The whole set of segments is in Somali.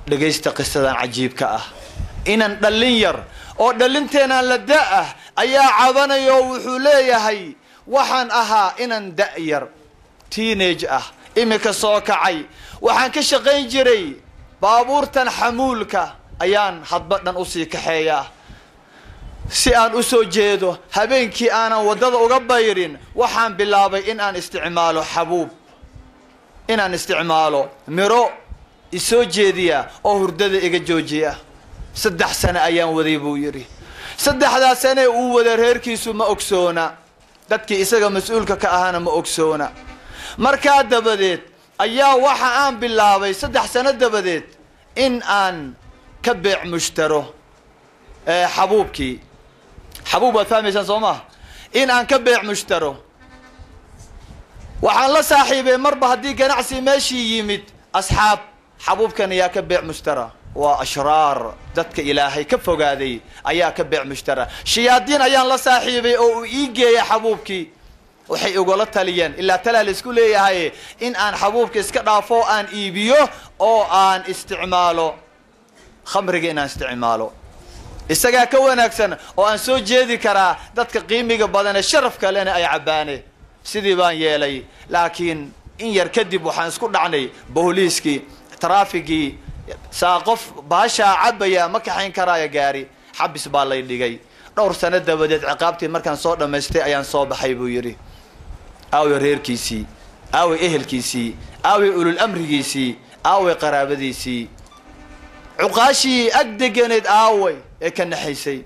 dhageysta qisadan cajiibka ah inan dhalin yar oo dhalinteena la daa ayaa cabanayo wuxuu leeyahay waxaan ahaa inan da yar teenage ah imika soo kacay waxaan ka shaqayn jiray baabuurtan xamuulka ayaan hadba dhan u sii kaxeeyaa si aan u soo jeedo habeenkii aanan wadada uga bayrin waxaan bilaabay in aan isticmaalo xabuub inaan isticmaalo miro isoo jeediya oo hurdada iga joojiya 3 sano ayaan waday buu yiri 3 sano uu wada reerkiisu ma ogsoona dadkii isaga mas'uulka ka ahaana ma ogsoona markaa dabadeed ayaa waxa aan bilaabay 3 sano dabadeed in aan ka beec mushtaro xabuubkii xabuub fahmaysan Soomaa in aan ka beec mushtaro waxaan la saaxiibay marba hadii ganacsi meeshii yimid asxaab xabuubkan ayaa ka beec mushtara waa ashraar dadka ilaahay ka fogaaday ayaa ka beec mushtara shiyaadiin ayaan la saaxiibay oo ii geeyay xabuubkii waxay uga taliyeen ilaa talaal isku leeyahay in aan xabuubka iska dhaafo aan iibiyo oo aan isticmaalo khamriga in aan isticmaalo isaga ka wanaagsan oo aan soo jeedi karaa dadka qiimiga badan ee sharafka leh ay cabaane sidii baan yeelay laakiin in yar kadib waxaan isku dhacnay booliiskii traafigii saaqof baasha cabaya ma kaxayn karaayo gaari xabis baa lay dhigay dhowr sano dabadeed ciqaabtii markaan soo dhameystay ayaan soo baxay buu yiri aawi reerkiisii aawi ehelkiisii aawi ulul amrigiisii aawi qaraabadiisii cuqaashi agdeganeed aawi ee ka naxaysay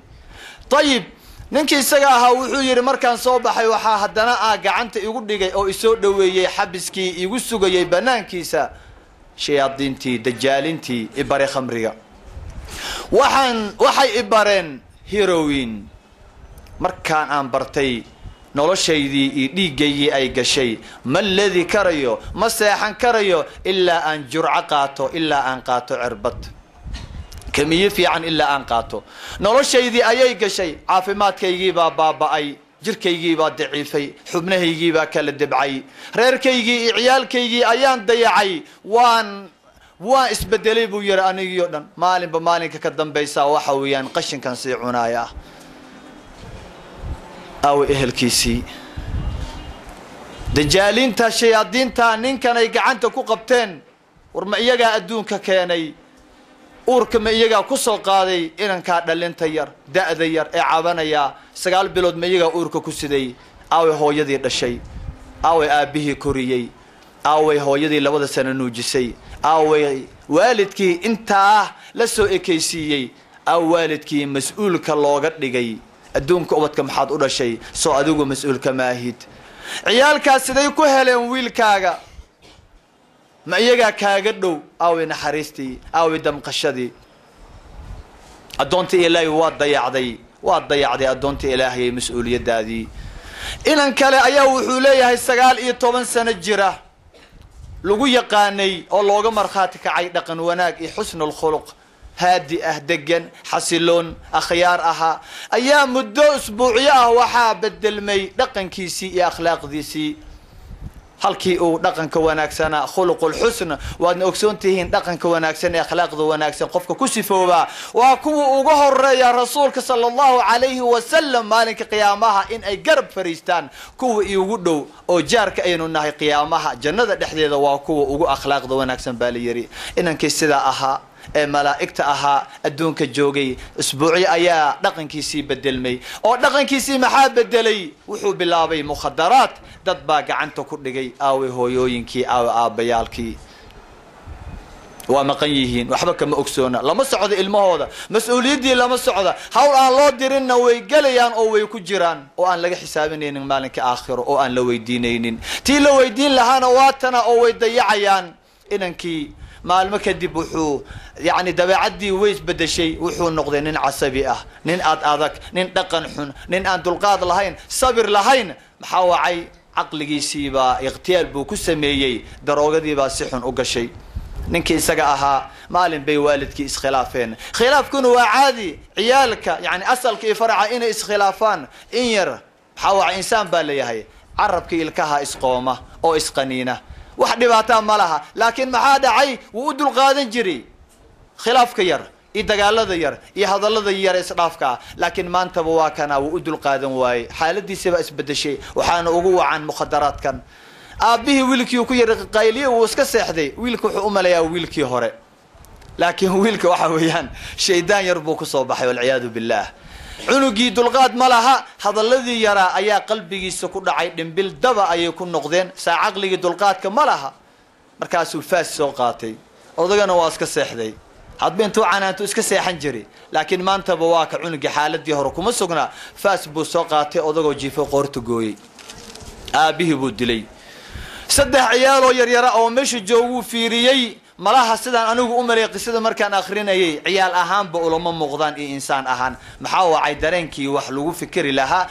tayib ninkii isaga ahaa wuxuu yiri markaan soo baxay waxa haddana gacanta igu dhigay oo isoo dhaweeyay xabiskii igu sugayay banaankiisa shayaadiintii dajaalintii ibare khamriga waxay ibareen heroin markaan aan bartay noloshaydii iyo dhiigaygii ay gashay ma ladii karayo ma seexan karayo ilaa aan jurca qaato ilaa aan qaato cirbad kamiye fiican ilaa aan qaato noloshaydii ayay gashay caafimaadkaygii baa baaba'ay jirkaygii baa daciifay xubnahaygii baa kala dibcay reerkaygii iyo ciyaalkaygii ayaan dayacay waan isbedelay buu yiri anigiyo dhan maalinba maalinka ka dambaysa waxa weeyaan qashinkan sii cunaaya aw ehelkiisii dajaalinta shayaadiinta ninkan ay gacanta ku qabteen war ma iyaga adduunka keenay uurka ma iyaga ku soo qaaday inanka dhalinta yar daada yar ee cabanaya 9 bilood ma iyaga uurka ku siday aaway hooyadii dhashay aaway aabihii koriyay aaway hooyadii 2 sano nuujisay aaway waalidkii intaa la soo ekaysiiyay aw waalidkii mas'uulka looga dhigay adduunka ubadka maxaad u dhashay soo adigu mas'uulka maahid ciyaalkaas siday ku heleen wiilkaaga ma iyaga kaaga dhow aaway naxariistii aaway damqashadii adoontii ilaahay waa dayacday adoontii ilaahay mas'uuliyadaadii inan kale ayaa wuxuu leeyahay 19 sano jira lagu yaqaanay oo looga marxaati kacay dhaqan wanaag iyo xusnul khuluq هادي دقن حسلون أخيار أها أيام مدو أسبوعية وحا بدل مي دقن كيسي يا أخلاق ديسي halkii uu dhaqanka wanaagsan khuluqul husn waadna ogsoontihiin dhaqanka wanaagsan ee akhlaaqda wanaagsan qofka ku sifooba waa kuwa ugu horeeya rasuulka sallallahu alayhi wa sallam maalinka qiyaamaha in ay garab fariistaan kuwa ugu dhow oo jaarka aynu nahay qiyaamaha jannada dhexdeeda waa kuwa ugu akhlaaqda wanaagsan baa la yiri inankii sida ahaa ee malaa'ikta ahaa adduunka joogay isbuuci ayaa dhaqankiisii bedelmay oo dhaqankiisii maxaa bedelay wuxuu bilaabay mukhadaraat dad baa gacanta ku dhigay aawe hooyooyinkii aawe aabayaalkii waa maqan yihiin waxba kama ogsoona lama socdo ilmahooda mas'uuliyadii lama socdo hawl aan loo dirinna way galayaan oo way ku jiraan oo aan laga xisaabinaynin maalinka aakhiro oo aan la weydiinaynin tii la weydiin lahaana waatana oo way dayacayaan inankii maalmo kadib wuxuu يعني دبعدي ويس بدشي وحو نقضي نين عصبي نين أدك نين دقن حن نين أندلقاض لهين صبر لهين محاوعي عقلي سيبا اغتيال بو كسميي دروغة دي باسحن أقشي نينكي إساقاها مالين بي والدكي إسخلافين خلاف كنوا عادي عيالك يعني أسألك إفرع إن إسخلافان إنير محاوع إنسان باليهي عربك إلكها إسقومة أو إسقنينة واحد باتان مالها لكن محاد عي وودو القادن جري khilaaf ka yar iyo dagaalada yar iyo hadallada yar isdhaafka laakiin maanta waa kana uu u dul qaadan waayay xaaladiisa ba isbedeshay waxaana ugu wacan mukhadaraadkan aabihi wiilkii ku yar qayliye uu iska seexday wiilku wuxuu u maleeyaa wiilkii hore laakiin wiilka waxa weeyaan shaydaan yar buu ku soo baxay wal ciyaadu billah cunugii dulqaad ma laha hadalladii yara ayaa qalbigiisa ku dhacay dhimbil daba ayay ku noqdeen saa aqliga dulqaadka ma laha markaasuu faas soo qaatay odagana waa iska seexday hadba intuu canaantu iska seexan jiray laakiin maanta waa ka cunugii xaaladii hore kuma sugnaa faas buu soo qaatay odagoo jiifo qoorta gooyay aabihi buu dilay saddex ciyaal oo yaryara oo meesha jooguu fiiriyay malaha sidaan anigu u maleeyay qisada markaan akhrinayay ciyaal ahaanba ulama muuqdaan iyo insaan ahaan maxaa wacay dareenkii wax lagu fikiri lahaa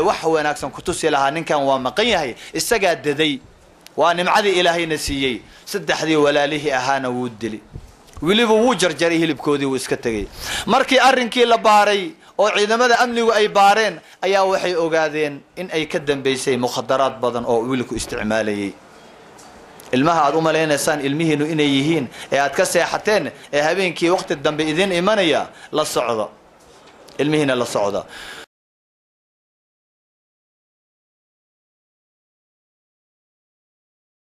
wax wanaagsan ku tusi lahaa ninkan waa maqan yahay isagaa daday waa nimcadii ilaahayna siiyey saddexdii walaalihi ahaana wuu dili wiliba wuu jarjaray hilibkoodii wuu iska tagay markii arrinkii la baaray oo ciidamada amnigu ay baareen ayaa waxay ogaadeen in ay ka dambeysay mukhadaraad badan oo wiilku isticmaalayay ilmaha aad u maleynaysaan ilmihiinu inay yihiin ee aad ka seexateen ee habeenkii waqti dambe idin imanaya la socda ilmihiina la socda